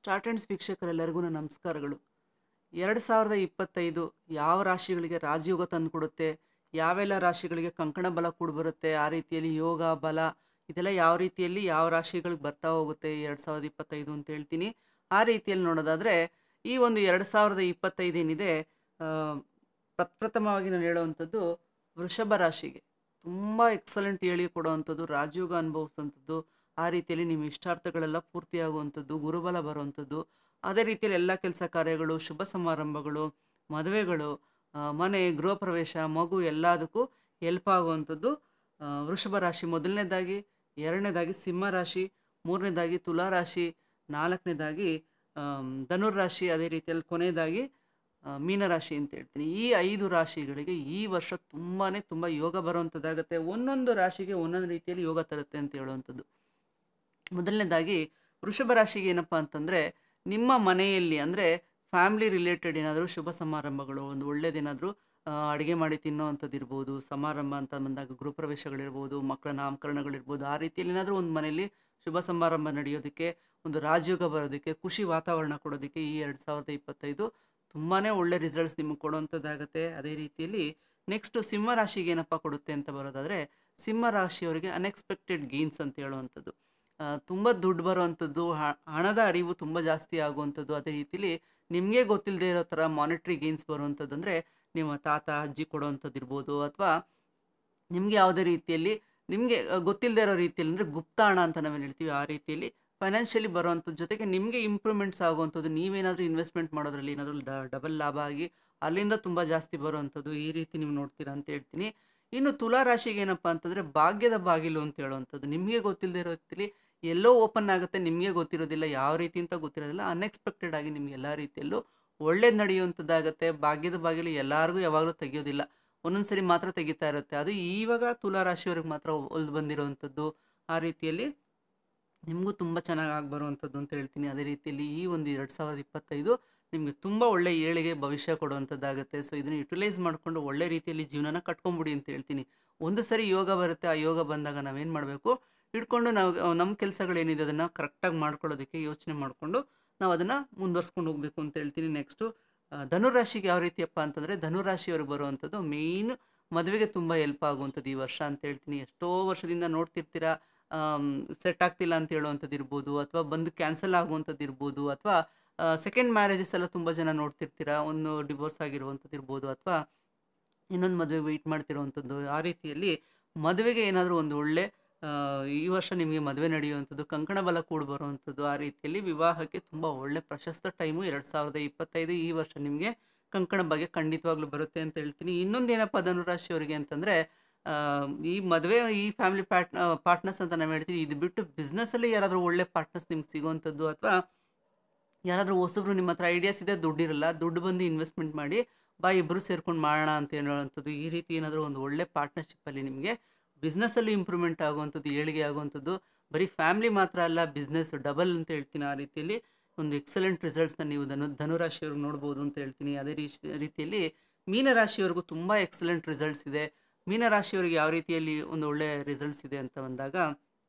Start ಆ್ಯಂಡ್ಸ್ ವೀಕ್ಷಕರೆಲ್ಲರಿಗೂ ನನ್ನ ನಮಸ್ಕಾರಗಳು. 2025 ಯಾವ ರಾಶಿಗಳಿಗೆ ರಾಜಯೋಗ ತಂದುಕೊಡುತ್ತೆ, ಯಾವೆಲ್ಲ ರಾಶಿಗಳಿಗೆ ಕಂಕಣ ಬಲ ಕೂಡಿಬರುತ್ತೆ, ಆ ರೀತಿಯಲ್ಲಿ ಯೋಗ ಬಲ ಇದೆಲ್ಲ ಯಾವ ರೀತಿಯಲ್ಲಿ ಯಾವ ರಾಶಿಗಳಿಗೆ ಬರ್ತಾ ಹೋಗುತ್ತೆ 2025 ಅಂತ ಹೇಳ್ತೀನಿ. ಆ ರೀತಿಯಲ್ಲಿ ನೋಡೋದಾದರೆ ಈ ಒಂದು 2025 ಏನಿದೆ, ಆ, ಪ್ರಪ್ರಥಮವಾಗಿ ನಾನು ಹೇಳುವಂಥದ್ದು ವೃಷಭ ರಾಶಿಗೆ ತುಂಬ ಎಕ್ಸಲೆಂಟ್ ಏಳಿಗೆ ಕೊಡುವಂಥದ್ದು, ರಾಜಯೋಗ ಅನುಭವಿಸುವಂಥದ್ದು, ಆ ರೀತಿಯಲ್ಲಿ ನಿಮ್ಮ ಇಷ್ಟಾರ್ಥಗಳೆಲ್ಲ ಪೂರ್ತಿಯಾಗುವಂಥದ್ದು, ಗುರುಬಲ ಬರುವಂಥದ್ದು, ಅದೇ ರೀತಿಯಲ್ಲಿ ಎಲ್ಲ ಕೆಲಸ ಕಾರ್ಯಗಳು, ಶುಭ ಸಮಾರಂಭಗಳು, ಮದುವೆಗಳು, ಮನೆ ಗೃಹ ಪ್ರವೇಶ, ಮಗು ಎಲ್ಲದಕ್ಕೂ ಹೆಲ್ಪ್ ಆಗುವಂಥದ್ದು ವೃಷಭ ರಾಶಿ ಮೊದಲನೇದಾಗಿ, ಎರಡನೇದಾಗಿ ಸಿಂಹ ರಾಶಿ, ಮೂರನೇದಾಗಿ ತುಲಾ ರಾಶಿ, ನಾಲ್ಕನೇದಾಗಿ ಧನುರ್ರಾಶಿ, ಅದೇ ರೀತಿಯಲ್ಲಿ ಕೊನೆಯದಾಗಿ ಮೀನರಾಶಿ ಅಂತ ಹೇಳ್ತೀನಿ. ಈ 5 ರಾಶಿಗಳಿಗೆ ಈ ವರ್ಷ ತುಂಬ ಯೋಗ ಬರುವಂಥದ್ದಾಗುತ್ತೆ. ಒಂದೊಂದು ರಾಶಿಗೆ ಒಂದೊಂದು ರೀತಿಯಲ್ಲಿ ಯೋಗ ತರುತ್ತೆ ಅಂತ ಹೇಳುವಂಥದ್ದು. ಮೊದಲನೇದಾಗಿ ವೃಷಭ ರಾಶಿಗೆ ಏನಪ್ಪ ಅಂತಂದರೆ, ನಿಮ್ಮ ಮನೆಯಲ್ಲಿ ಅಂದರೆ ಫ್ಯಾಮ್ಲಿ ರಿಲೇಟೆಡ್ ಏನಾದರೂ ಶುಭ ಸಮಾರಂಭಗಳು, ಒಂದು ಒಳ್ಳೇದೇನಾದರೂ ಅಡುಗೆ ಮಾಡಿ ತಿನ್ನೋವಂಥದ್ದು ಇರ್ಬೋದು, ಸಮಾರಂಭ ಅಂತ ಬಂದಾಗ ಗೃಹಪ್ರವೇಶಗಳಿರ್ಬೋದು, ಮಕ್ಕಳ ನಾಮಕರಣಗಳಿರ್ಬೋದು, ಆ ರೀತಿಯಲ್ಲಿ ಏನಾದರೂ ಒಂದು ಮನೆಯಲ್ಲಿ ಶುಭ ಸಮಾರಂಭ ನಡೆಯೋದಕ್ಕೆ, ಒಂದು ರಾಜಯೋಗ ಬರೋದಕ್ಕೆ, ಖುಷಿ ವಾತಾವರಣ ಕೊಡೋದಕ್ಕೆ ಈ 2025 ತುಂಬಾ ಒಳ್ಳೆ ರಿಸಲ್ಟ್ಸ್ ನಿಮಗೆ ಕೊಡುವಂಥದ್ದಾಗುತ್ತೆ. ಅದೇ ರೀತಿಯಲ್ಲಿ ನೆಕ್ಸ್ಟು ಸಿಂಹ ರಾಶಿಗೆ ಏನಪ್ಪ ಕೊಡುತ್ತೆ ಅಂತ ಬರೋದಾದರೆ, ಸಿಂಹ ರಾಶಿಯವರಿಗೆ ಅನ್ಎಕ್ಸ್ಪೆಕ್ಟೆಡ್ ಗೇನ್ಸ್ ಅಂತ ಹೇಳುವಂಥದ್ದು, ತುಂಬ ದುಡ್ಡು ಬರುವಂಥದ್ದು, ಹಣದ ಅರಿವು ತುಂಬ ಜಾಸ್ತಿ ಆಗುವಂಥದ್ದು, ಅದೇ ರೀತಿಲಿ ನಿಮಗೆ ಗೊತ್ತಿಲ್ಲದೆ ಇರೋ ಥರ ಮಾನಿಟ್ರಿ ಗೇನ್ಸ್ ಬರುವಂಥದ್ದು, ಅಂದರೆ ನಿಮ್ಮ ತಾತ ಅಜ್ಜಿ ಕೊಡುವಂಥದ್ದು ಇರ್ಬೋದು, ಅಥವಾ ನಿಮಗೆ ಯಾವುದೇ ರೀತಿಯಲ್ಲಿ ನಿಮಗೆ ಗೊತ್ತಿಲ್ಲದೆ ಇರೋ ರೀತಿಯಲ್ಲಿ ಅಂದರೆ ಗುಪ್ತ ಹಣ ಅಂತ ನಾವೇನು ಹೇಳ್ತೀವಿ, ಆ ರೀತಿಯಲ್ಲಿ ಫೈನಾನ್ಷಿಯಲಿ ಬರುವಂಥದ್ದು, ಜೊತೆಗೆ ನಿಮಗೆ ಇಂಪ್ರೂವ್ಮೆಂಟ್ಸ್ ಆಗುವಂಥದ್ದು, ನೀವೇನಾದರೂ ಇನ್ವೆಸ್ಟ್ಮೆಂಟ್ ಮಾಡೋದ್ರಲ್ಲಿ ಏನಾದರೂ ಡಬಲ್ ಲಾಭ ಆಗಿ ಅಲ್ಲಿಂದ ತುಂಬ ಜಾಸ್ತಿ ಬರುವಂಥದ್ದು, ಈ ರೀತಿ ನೀವು ನೋಡ್ತೀರಾ ಅಂತ ಹೇಳ್ತೀನಿ. ಇನ್ನು ತುಲಾ ರಾಶಿಗೆ ಏನಪ್ಪ ಅಂತಂದರೆ ಭಾಗ್ಯದ ಬಾಗಿಲು ಅಂತ ಹೇಳುವಂಥದ್ದು, ನಿಮಗೆ ಗೊತ್ತಿಲ್ಲದೆ ಇರೋ ರೀತಿಯಲ್ಲಿ ಎಲ್ಲೋ ಓಪನ್ ಆಗುತ್ತೆ, ನಿಮಗೆ ಗೊತ್ತಿರೋದಿಲ್ಲ, ಯಾವ ರೀತಿ ಅಂತ ಗೊತ್ತಿರೋದಿಲ್ಲ, ಅನ್ಎಕ್ಸ್ಪೆಕ್ಟೆಡ್ ಆಗಿ ನಿಮ್ಗೆ ಎಲ್ಲ ರೀತಿಯಲ್ಲೂ ಒಳ್ಳೇದು ನಡೆಯುವಂಥದ್ದಾಗುತ್ತೆ. ಭಾಗ್ಯದ ಬಾಗಿಲು ಎಲ್ಲರಿಗೂ ಯಾವಾಗಲೂ ತೆಗೆಯೋದಿಲ್ಲ, ಒಂದೊಂದು ಸರಿ ಮಾತ್ರ ತೆಗಿತಾ ಇರುತ್ತೆ. ಅದು ಇವಾಗ ತುಲಾ ರಾಶಿಯವ್ರಿಗೆ ಮಾತ್ರ ಒಲ್ದು ಬಂದಿರೋವಂಥದ್ದು, ಆ ರೀತಿಯಲ್ಲಿ ನಿಮಗೂ ತುಂಬ ಚೆನ್ನಾಗಿ ಆಗಿ ಬರುವಂಥದ್ದು ಅಂತ ಹೇಳ್ತೀನಿ. ಅದೇ ರೀತಿಯಲ್ಲಿ ಈ ಒಂದು 2025 ನಿಮಗೆ ತುಂಬ ಒಳ್ಳೆ ಏಳಿಗೆ ಭವಿಷ್ಯ ಕೊಡುವಂಥದ್ದಾಗುತ್ತೆ. ಸೊ ಇದನ್ನು ಯುಟಿಲೈಸ್ ಮಾಡಿಕೊಂಡು ಒಳ್ಳೆ ರೀತಿಯಲ್ಲಿ ಜೀವನನ ಕಟ್ಕೊಂಬಿಡಿ ಅಂತ ಹೇಳ್ತೀನಿ. ಒಂದು ಸರಿ ಯೋಗ ಬರುತ್ತೆ, ಆ ಯೋಗ ಬಂದಾಗ ನಾವೇನು ಮಾಡಬೇಕು, ಹಿಡ್ಕೊಂಡು ನಾವು ನಮ್ಮ ಕೆಲಸಗಳೇನಿದೆ ಅದನ್ನು ಕರೆಕ್ಟಾಗಿ ಮಾಡ್ಕೊಳ್ಳೋದಕ್ಕೆ ಯೋಚನೆ ಮಾಡಿಕೊಂಡು ನಾವು ಅದನ್ನು ಮುಂದುವರ್ಸ್ಕೊಂಡು ಹೋಗಬೇಕು ಅಂತ ಹೇಳ್ತೀನಿ. ನೆಕ್ಸ್ಟು ಧನುರಾಶಿಗೆ ಯಾವ ರೀತಿಯಪ್ಪ ಅಂತಂದರೆ, ಧನುರಾಶಿಯವ್ರಿಗೆ ಬರುವಂಥದ್ದು ಮೇಯ್ನ್ ಮದುವೆಗೆ ತುಂಬ ಹೆಲ್ಪ್ ಆಗುವಂಥದ್ದು ಈ ವರ್ಷ ಅಂತ ಹೇಳ್ತೀನಿ. ಎಷ್ಟೋ ವರ್ಷದಿಂದ ನೋಡ್ತಿರ್ತೀರಾ, ಸೆಟ್ ಆಗ್ತಿಲ್ಲ ಅಂತ ಹೇಳುವಂಥದ್ದು ಇರ್ಬೋದು, ಅಥವಾ ಬಂದು ಕ್ಯಾನ್ಸಲ್ ಆಗುವಂಥದ್ದು ಇರ್ಬೋದು, ಅಥವಾ ಸೆಕೆಂಡ್ ಮ್ಯಾರೇಜಸ್ ಎಲ್ಲ ತುಂಬ ಜನ ನೋಡ್ತಿರ್ತೀರಾ, ಒಂದು ಡಿವೋರ್ಸ್ ಆಗಿರುವಂಥದ್ದು ಇರ್ಬೋದು, ಅಥವಾ ಇನ್ನೊಂದು ಮದುವೆ ವೆಯ್ಟ್ ಮಾಡ್ತಿರೋವಂಥದ್ದು. ಆ ರೀತಿಯಲ್ಲಿ ಮದುವೆಗೆ ಏನಾದರೂ ಒಂದು ಒಳ್ಳೆ ಈ ವರ್ಷ ನಿಮಗೆ ಮದುವೆ ನಡೆಯುವಂಥದ್ದು, ಕಂಕಣ ಬಲ ಕೂಡಿ ಬರುವಂಥದ್ದು, ಆ ರೀತಿಯಲ್ಲಿ ವಿವಾಹಕ್ಕೆ ತುಂಬ ಒಳ್ಳೆ ಪ್ರಶಸ್ತ ಟೈಮು 2025 ಈ ವರ್ಷ ನಿಮಗೆ ಕಂಕಣ ಬಗ್ಗೆ ಖಂಡಿತವಾಗ್ಲೂ ಬರುತ್ತೆ ಅಂತ ಹೇಳ್ತೀನಿ. ಇನ್ನೊಂದೇನಪ್ಪ ಧನುರಾಶಿಯವರಿಗೆ ಅಂತಂದರೆ, ಈ ಮದುವೆ ಈ ಫ್ಯಾಮಿಲಿ ಪಾರ್ಟ್ನರ್ಸ್ ಅಂತ ನಾವು ಹೇಳ್ತೀವಿ, ಇದು ಬಿಟ್ಟು ಬಿಸ್ನೆಸ್ಸಲ್ಲಿ ಯಾರಾದರೂ ಒಳ್ಳೆ ಪಾರ್ಟ್ನರ್ಸ್ ನಿಮ್ಗೆ ಸಿಗುವಂಥದ್ದು, ಅಥವಾ ಯಾರಾದರೂ ಹೊಸಬ್ರು ನಿಮ್ಮ ಹತ್ರ ಐಡಿಯಾಸ್ ಇದೆ, ದುಡ್ಡಿರಲ್ಲ, ದುಡ್ಡು ಬಂದು ಇನ್ವೆಸ್ಟ್ಮೆಂಟ್ ಮಾಡಿ ಬಾ ಇಬ್ಬರು ಸೇರ್ಕೊಂಡು ಮಾಡೋಣ ಅಂತ ಹೇಳುವಂಥದ್ದು, ಈ ರೀತಿ ಏನಾದರೂ ಒಂದು ಒಳ್ಳೆ ಪಾರ್ಟ್ನರ್ಶಿಪ್ಪಲ್ಲಿ ನಿಮಗೆ ಬಿಸ್ನೆಸ್ಸಲ್ಲಿ ಇಂಪ್ರೂವ್ಮೆಂಟ್ ಆಗುವಂಥದ್ದು, ಏಳಿಗೆ ಆಗುವಂಥದ್ದು, ಬರೀ ಫ್ಯಾಮಿಲಿ ಮಾತ್ರ ಅಲ್ಲ, ಬಿಸ್ನೆಸ್ ಡಬಲ್ ಅಂತ ಹೇಳ್ತೀನಿ. ಆ ರೀತಿಯಲ್ಲಿ ಒಂದು ಎಕ್ಸಲೆಂಟ್ ರಿಸಲ್ಟ್ಸ್ನ ನೀವು ಧನುರಾಶಿಯವ್ರಿಗೆ ನೋಡ್ಬೋದು ಅಂತ ಹೇಳ್ತೀನಿ. ಅದೇ ರೀತಿಯಲ್ಲಿ ಮೀನರಾಶಿಯವ್ರಿಗೂ ತುಂಬ ಎಕ್ಸಲೆಂಟ್ ರಿಸಲ್ಟ್ಸ್ ಇದೆ. ಮೀನರಾಶಿಯವರಿಗೆ ಯಾವ ರೀತಿಯಲ್ಲಿ ಒಂದು ಒಳ್ಳೆ ರಿಸಲ್ಟ್ಸ್ ಇದೆ ಅಂತ ಬಂದಾಗ,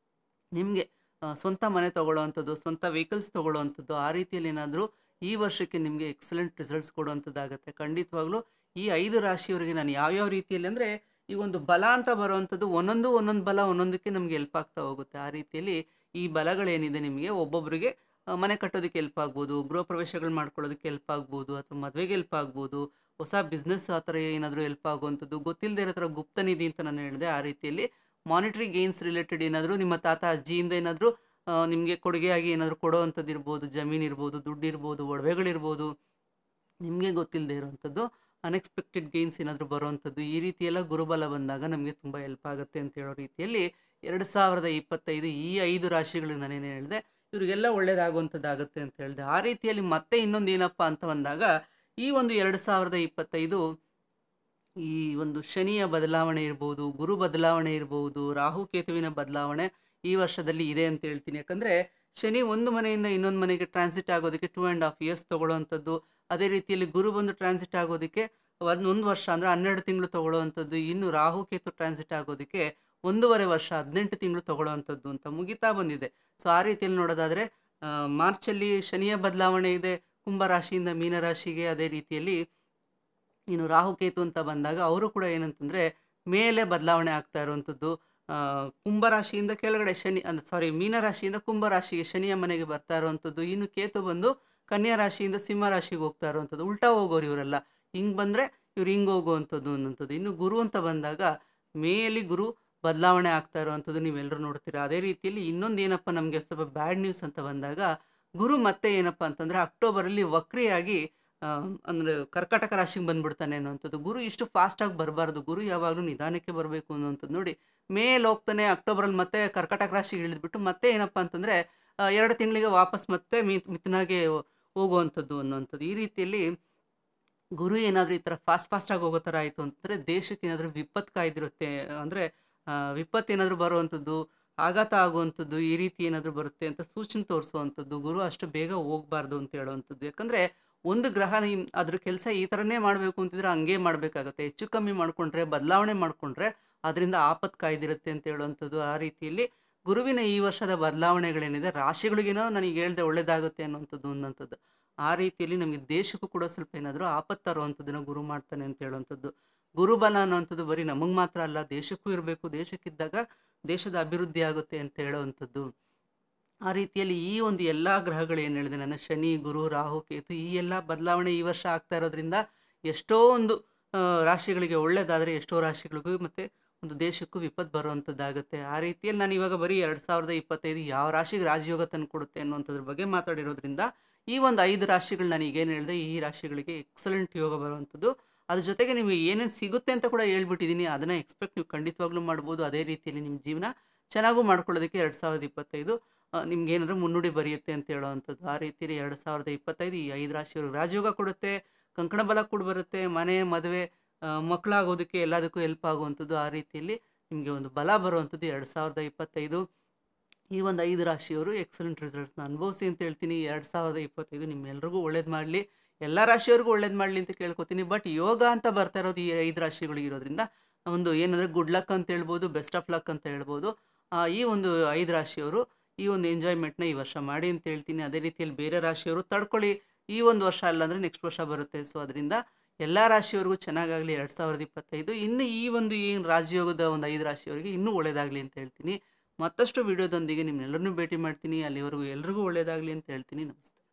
ನಿಮಗೆ ಸ್ವಂತ ಮನೆ ತೊಗೊಳ್ಳೋವಂಥದ್ದು, ಸ್ವಂತ ವೆಹಿಕಲ್ಸ್ ತೊಗೊಳ್ಳೋವಂಥದ್ದು, ಆ ರೀತಿಯಲ್ಲಿ ಏನಾದರೂ ಈ ವರ್ಷಕ್ಕೆ ನಿಮಗೆ ಎಕ್ಸಲೆಂಟ್ ರಿಸಲ್ಟ್ಸ್ ಕೊಡುವಂಥದ್ದಾಗುತ್ತೆ ಖಂಡಿತವಾಗ್ಲೂ. ಈ 5 ರಾಶಿಯವರಿಗೆ ನಾನು ಯಾವ್ಯಾವ ರೀತಿಯಲ್ಲಿ ಅಂದರೆ, ಈ ಒಂದು ಬಲ ಅಂತ ಬರುವಂಥದ್ದು ಒಂದೊಂದು ಬಲ ಒಂದೊಂದಕ್ಕೆ ನಮಗೆ ಹೆಲ್ಪ್ ಆಗ್ತಾ ಹೋಗುತ್ತೆ. ಆ ರೀತಿಯಲ್ಲಿ ಈ ಬಲಗಳೇನಿದೆ ನಿಮಗೆ ಒಬ್ಬೊಬ್ಬರಿಗೆ ಮನೆ ಕಟ್ಟೋದಕ್ಕೆ ಹೆಲ್ಪ್ ಆಗ್ಬೋದು, ಗೃಹ ಪ್ರವೇಶಗಳು ಮಾಡ್ಕೊಳ್ಳೋದಕ್ಕೆ ಹೆಲ್ಪ್ ಆಗ್ಬೋದು, ಅಥವಾ ಮದುವೆಗೆ ಹೆಲ್ಪ್ ಆಗ್ಬೋದು, ಹೊಸ ಬಿಸ್ನೆಸ್ ಆ ಥರ ಏನಾದರೂ ಹೆಲ್ಪ್ ಆಗುವಂಥದ್ದು, ಗೊತ್ತಿಲ್ಲದೆ ಇರೋ ಥರ ಗುಪ್ತ ನಿಧಿ ಅಂತ ನಾನು ಹೇಳಿದೆ, ಆ ರೀತಿಯಲ್ಲಿ ಮಾನಿಟ್ರಿ ಗೇನ್ಸ್ ರಿಲೇಟೆಡ್ ಏನಾದರೂ ನಿಮ್ಮ ತಾತ ಅಜ್ಜಿಯಿಂದ ಏನಾದರೂ ನಿಮಗೆ ಕೊಡುಗೆಯಾಗಿ ಏನಾದರೂ ಕೊಡೋವಂಥದ್ದು ಇರ್ಬೋದು, ಜಮೀನು ಇರ್ಬೋದು, ದುಡ್ಡು ಇರ್ಬೋದು, ಒಡವೆಗಳಿರ್ಬೋದು, ನಿಮಗೆ ಗೊತ್ತಿಲ್ಲದೆ ಇರೋವಂಥದ್ದು ಅನ್ಎಕ್ಸ್ಪೆಕ್ಟೆಡ್ ಗೇನ್ಸ್ ಏನಾದರೂ ಬರುವಂಥದ್ದು, ಈ ರೀತಿಯೆಲ್ಲ ಗುರುಬಲ ಬಂದಾಗ ನಮಗೆ ತುಂಬ ಹೆಲ್ಪ್ ಆಗುತ್ತೆ ಅಂತ ಹೇಳೋ ರೀತಿಯಲ್ಲಿ 2025 ಈ 5 ರಾಶಿಗಳಿಗೆ ನಾನೇನು ಹೇಳಿದೆ, ಇವರಿಗೆಲ್ಲ ಒಳ್ಳೇದಾಗುವಂಥದ್ದಾಗುತ್ತೆ ಅಂತ ಹೇಳಿದೆ. ಆ ರೀತಿಯಲ್ಲಿ ಮತ್ತೆ ಇನ್ನೊಂದು ಏನಪ್ಪ ಅಂತ ಬಂದಾಗ, ಈ ಒಂದು 2025 ಈ ಒಂದು ಶನಿಯ ಬದಲಾವಣೆ ಇರ್ಬೋದು, ಗುರು ಬದಲಾವಣೆ ಇರ್ಬೋದು, ರಾಹುಕೇತುವಿನ ಬದಲಾವಣೆ ಈ ವರ್ಷದಲ್ಲಿ ಇದೆ ಅಂತ ಹೇಳ್ತೀನಿ. ಯಾಕಂದರೆ ಶನಿ ಒಂದು ಮನೆಯಿಂದ ಇನ್ನೊಂದು ಮನೆಗೆ ಟ್ರಾನ್ಸಿಟ್ ಆಗೋದಕ್ಕೆ 2.5 ಇಯರ್ಸ್ ತೊಗೊಳ್ಳೋವಂಥದ್ದು, ಅದೇ ರೀತಿಯಲ್ಲಿ ಗುರು ಬಂದು ಟ್ರಾನ್ಸಿಟ್ ಆಗೋದಕ್ಕೆ ಒಂದು ವರ್ಷ ಅಂದರೆ 12 ತಿಂಗಳು ತೊಗೊಳ್ಳೋವಂಥದ್ದು, ಇನ್ನು ರಾಹುಕೇತು ಟ್ರಾನ್ಸಿಟ್ ಆಗೋದಕ್ಕೆ 1.5 ವರ್ಷ 18 ತಿಂಗಳು ತೊಗೊಳ್ಳೋವಂಥದ್ದು ಅಂತ ಮುಗಿತಾ ಬಂದಿದೆ. ಸೊ ಆ ರೀತಿಯಲ್ಲಿ ನೋಡೋದಾದರೆ ಮಾರ್ಚಲ್ಲಿ ಶನಿಯ ಬದಲಾವಣೆ ಇದೆ ಕುಂಭ ರಾಶಿಯಿಂದ ಮೀನ ರಾಶಿಗೆ. ಅದೇ ರೀತಿಯಲ್ಲಿ ಇನ್ನು ರಾಹುಕೇತು ಅಂತ ಬಂದಾಗ ಅವರು ಕೂಡ ಏನಂತಂದರೆ ಮೇಲೆ ಬದಲಾವಣೆ ಆಗ್ತಾ ಇರುವಂಥದ್ದು. ಕುಂಭ ರಾಶಿಯಿಂದ ಕೆಳಗಡೆ ಶನಿ ಸಾರಿ ಮೀನ ರಾಶಿಯಿಂದ ಕುಂಭ ರಾಶಿಗೆ ಶನಿಯ ಮನೆಗೆ ಬರ್ತಾ ಇರುವಂಥದ್ದು. ಇನ್ನು ಕೇತು ಬಂದು ಕನ್ಯಾ ರಾಶಿಯಿಂದ ಸಿಂಹ ರಾಶಿಗೆ ಹೋಗ್ತಾ ಇರುವಂಥದ್ದು. ಉಲ್ಟಾ ಹೋಗೋರು ಇವರೆಲ್ಲ, ಹಿಂಗೆ ಬಂದರೆ ಇವ್ರು ಹಿಂಗೆ ಹೋಗುವಂಥದ್ದು ಅನ್ನೋಂಥದ್ದು. ಇನ್ನು ಗುರು ಅಂತ ಬಂದಾಗ ಮೇಲಿ ಗುರು ಬದಲಾವಣೆ ಆಗ್ತಾ ಇರುವಂಥದ್ದು ನೀವೆಲ್ಲರೂ ನೋಡ್ತೀರಾ. ಅದೇ ರೀತಿಯಲ್ಲಿ ಇನ್ನೊಂದು ಏನಪ್ಪ ನಮಗೆ ಸ್ವಲ್ಪ ಬ್ಯಾಡ್ ನ್ಯೂಸ್ ಅಂತ ಬಂದಾಗ ಗುರು ಮತ್ತೆ ಏನಪ್ಪ ಅಂತಂದರೆ ಅಕ್ಟೋಬರಲ್ಲಿ ವಕ್ರಿಯಾಗಿ ಅಂದರೆ ಕರ್ಕಾಟಕ ರಾಶಿಗೆ ಬಂದ್ಬಿಡ್ತಾನೆ ಅನ್ನೋವಂಥದ್ದು. ಗುರು ಇಷ್ಟು ಫಾಸ್ಟಾಗಿ ಬರಬಾರ್ದು, ಗುರು ಯಾವಾಗಲೂ ನಿಧಾನಕ್ಕೆ ಬರಬೇಕು ಅನ್ನೋವಂಥದ್ದು. ನೋಡಿ ಮೇಲೆ ಹೋಗ್ತಾನೆ, ಅಕ್ಟೋಬರಲ್ಲಿ ಮತ್ತೆ ಕರ್ಕಾಟಕ ರಾಶಿಗೆ ಇಳಿದ್ಬಿಟ್ಟು ಮತ್ತೆ ಏನಪ್ಪ ಅಂತಂದರೆ 2 ತಿಂಗಳಿಗೆ ವಾಪಸ್ ಮತ್ತೆ ಮಿಥುನಾಗೆ ಹೋಗುವಂಥದ್ದು ಅನ್ನೋವಂಥದ್ದು. ಈ ರೀತಿಯಲ್ಲಿ ಗುರು ಏನಾದರೂ ಈ ಥರ ಫಾಸ್ಟಾಗಿ ಹೋಗೋ ಥರ ಆಯಿತು ಅಂತಂದರೆ ದೇಶಕ್ಕೆ ಏನಾದರೂ ವಿಪತ್ತು ಕಾಯ್ದಿರುತ್ತೆ. ಅಂದರೆ ವಿಪತ್ತು ಏನಾದರೂ ಬರುವಂಥದ್ದು, ಆಘಾತ ಆಗುವಂಥದ್ದು, ಈ ರೀತಿ ಏನಾದರೂ ಬರುತ್ತೆ ಅಂತ ಸೂಚನೆ ತೋರಿಸುವಂಥದ್ದು. ಗುರು ಅಷ್ಟು ಬೇಗ ಹೋಗಬಾರ್ದು ಅಂತ ಹೇಳುವಂಥದ್ದು. ಯಾಕಂದರೆ ಒಂದು ಗ್ರಹ ಅದ್ರ ಕೆಲಸ ಈ ಥರನೇ ಮಾಡಬೇಕು ಅಂತಿದ್ರೆ ಹಂಗೆ ಮಾಡಬೇಕಾಗತ್ತೆ. ಹೆಚ್ಚು ಕಮ್ಮಿ ಮಾಡಿಕೊಂಡ್ರೆ, ಬದಲಾವಣೆ ಮಾಡಿಕೊಂಡ್ರೆ ಅದರಿಂದ ಆಪತ್ತು ಕಾಯ್ದಿರುತ್ತೆ ಅಂತ ಹೇಳುವಂಥದ್ದು. ಆ ರೀತಿಯಲ್ಲಿ ಗುರುವಿನ ಈ ವರ್ಷದ ಬದಲಾವಣೆಗಳೇನಿದೆ ರಾಶಿಗಳಿಗೇನೋ ನನಗೆ ಹೇಳ್ದೆ ಒಳ್ಳೇದಾಗುತ್ತೆ ಅನ್ನೋಂಥದ್ದು. ಆ ರೀತಿಯಲ್ಲಿ ನಮಗೆ ದೇಶಕ್ಕೂ ಕೂಡ ಸ್ವಲ್ಪ ಏನಾದರೂ ಆಪತ್ತು ತರುವಂಥದ್ದನ್ನು ಗುರು ಮಾಡ್ತಾನೆ ಅಂತ ಹೇಳುವಂಥದ್ದು. ಗುರುಬಲ ಅನ್ನೋವಂಥದ್ದು ಬರೀ ನಮಗೆ ಮಾತ್ರ ಅಲ್ಲ, ದೇಶಕ್ಕೂ ಇರಬೇಕು. ದೇಶಕ್ಕಿದ್ದಾಗ ದೇಶದ ಅಭಿವೃದ್ಧಿ ಆಗುತ್ತೆ ಅಂತ ಹೇಳುವಂಥದ್ದು. ಆ ರೀತಿಯಲ್ಲಿ ಈ ಒಂದು ಎಲ್ಲ ಗ್ರಹಗಳು ಏನು ಹೇಳಿದೆ ನಾನು, ಶನಿ, ಗುರು, ರಾಹು, ಕೇತು, ಈ ಎಲ್ಲ ಬದಲಾವಣೆ ಈ ವರ್ಷ ಆಗ್ತಾ ಇರೋದ್ರಿಂದ ಎಷ್ಟೋ ಒಂದು ರಾಶಿಗಳಿಗೆ ಒಳ್ಳೇದಾದರೆ ಎಷ್ಟೋ ರಾಶಿಗಳಿಗೂ ಮತ್ತು ಒಂದು ದೇಶಕ್ಕೂ ವಿಪತ್ತು ಬರುವಂಥದ್ದಾಗುತ್ತೆ. ಆ ರೀತಿಯಲ್ಲಿ ನಾನು ಇವಾಗ ಬರೀ 2025 ಯಾವ ರಾಶಿಗೆ ರಾಜಯೋಗ ತಂದು ಕೊಡುತ್ತೆ ಅನ್ನುವಂಥದ್ರ ಬಗ್ಗೆ ಮಾತಾಡಿರೋದ್ರಿಂದ ಈ ಒಂದು 5 ರಾಶಿಗಳು ನಾನು ಈಗೇನು ಹೇಳಿದೆ, ಈ ರಾಶಿಗಳಿಗೆ ಎಕ್ಸಲೆಂಟ್ ಯೋಗ ಬರುವಂಥದ್ದು. ಅದ್ರ ಜೊತೆಗೆ ನಿಮಗೆ ಏನೇನು ಸಿಗುತ್ತೆ ಅಂತ ಕೂಡ ಹೇಳ್ಬಿಟ್ಟಿದ್ದೀನಿ. ಅದನ್ನು ಎಕ್ಸ್ಪೆಕ್ಟ್ ನೀವು ಖಂಡಿತವಾಗ್ಲೂ ಮಾಡ್ಬೋದು. ಅದೇ ರೀತಿಯಲ್ಲಿ ನಿಮ್ಮ ಜೀವನ ಚೆನ್ನಾಗೂ ಮಾಡ್ಕೊಳ್ಳೋದಕ್ಕೆ 2025 ನಿಮ್ಗೇನಾದರೂ ಮುನ್ನುಡಿ ಬರೆಯುತ್ತೆ ಅಂತ ಹೇಳೋವಂಥದ್ದು. ಆ ರೀತಿಯಲ್ಲಿ 2025 ಈ 5 ರಾಶಿಯವ್ರಿಗೆ ರಾಜಯೋಗ ಕೊಡುತ್ತೆ, ಕಂಕಣ ಬಲ ಕೂಡ ಬರುತ್ತೆ, ಮನೆ, ಮದುವೆ, ಮಕ್ಕಳಾಗೋದಕ್ಕೆ ಎಲ್ಲದಕ್ಕೂ ಹೆಲ್ಪ್ ಆಗುವಂಥದ್ದು. ಆ ರೀತಿಯಲ್ಲಿ ನಿಮಗೆ ಒಂದು ಬಲ ಬರುವಂಥದ್ದು 2025. ಈ ಒಂದು 5 ರಾಶಿಯವರು ಎಕ್ಸಲೆಂಟ್ ರಿಸಲ್ಟ್ಸ್ನ ಅನುಭವಿಸಿ ಅಂತ ಹೇಳ್ತೀನಿ. 2025 ನಿಮ್ಮೆಲ್ರಿಗೂ ಒಳ್ಳೇದು ಮಾಡಲಿ, ಎಲ್ಲ ರಾಶಿಯವ್ರಿಗೂ ಒಳ್ಳೇದು ಮಾಡಲಿ ಅಂತ ಕೇಳ್ಕೊತೀನಿ. ಬಟ್ ಯೋಗ ಅಂತ ಬರ್ತಾ ಇರೋದು ಈ 5 ರಾಶಿಗಳಿಗಿರೋದ್ರಿಂದ ಒಂದು ಏನಂದರೆ ಗುಡ್ ಲಕ್ ಅಂತ ಹೇಳ್ಬೋದು, ಬೆಸ್ಟ್ ಆಫ್ ಲಕ್ ಅಂತ ಹೇಳ್ಬೋದು. ಈ ಒಂದು 5 ರಾಶಿಯವರು ಈ ಒಂದು ಎಂಜಾಯ್ಮೆಂಟ್ನ ಈ ವರ್ಷ ಮಾಡಿ ಅಂತ ಹೇಳ್ತೀನಿ. ಅದೇ ರೀತಿಯಲ್ಲಿ ಬೇರೆ ರಾಶಿಯವರು ತಡ್ಕೊಳ್ಳಿ, ಈ ಒಂದು ವರ್ಷ ಅಲ್ಲಾಂದರೆ ನೆಕ್ಸ್ಟ್ ವರ್ಷ ಬರುತ್ತೆ. ಸೊ ಅದರಿಂದ ಎಲ್ಲ ರಾಶಿಯವ್ರಿಗೂ ಚೆನ್ನಾಗಾಗಲಿ 2025. ಇನ್ನು ಈ ಒಂದು ಏನು ರಾಜಯೋಗದ ಒಂದು 5 ರಾಶಿಯವರಿಗೆ ಇನ್ನೂ ಒಳ್ಳೇದಾಗಲಿ ಅಂತ ಹೇಳ್ತೀನಿ. ಮತ್ತಷ್ಟು ವಿಡಿಯೋದೊಂದಿಗೆ ನಿಮ್ಮೆಲ್ಲರನ್ನೂ ಭೇಟಿ ಮಾಡ್ತೀನಿ. ಅಲ್ಲಿವರೆಗೂ ಎಲ್ರಿಗೂ ಒಳ್ಳೇದಾಗಲಿ ಅಂತ ಹೇಳ್ತೀನಿ. ನಮಸ್ತೆ.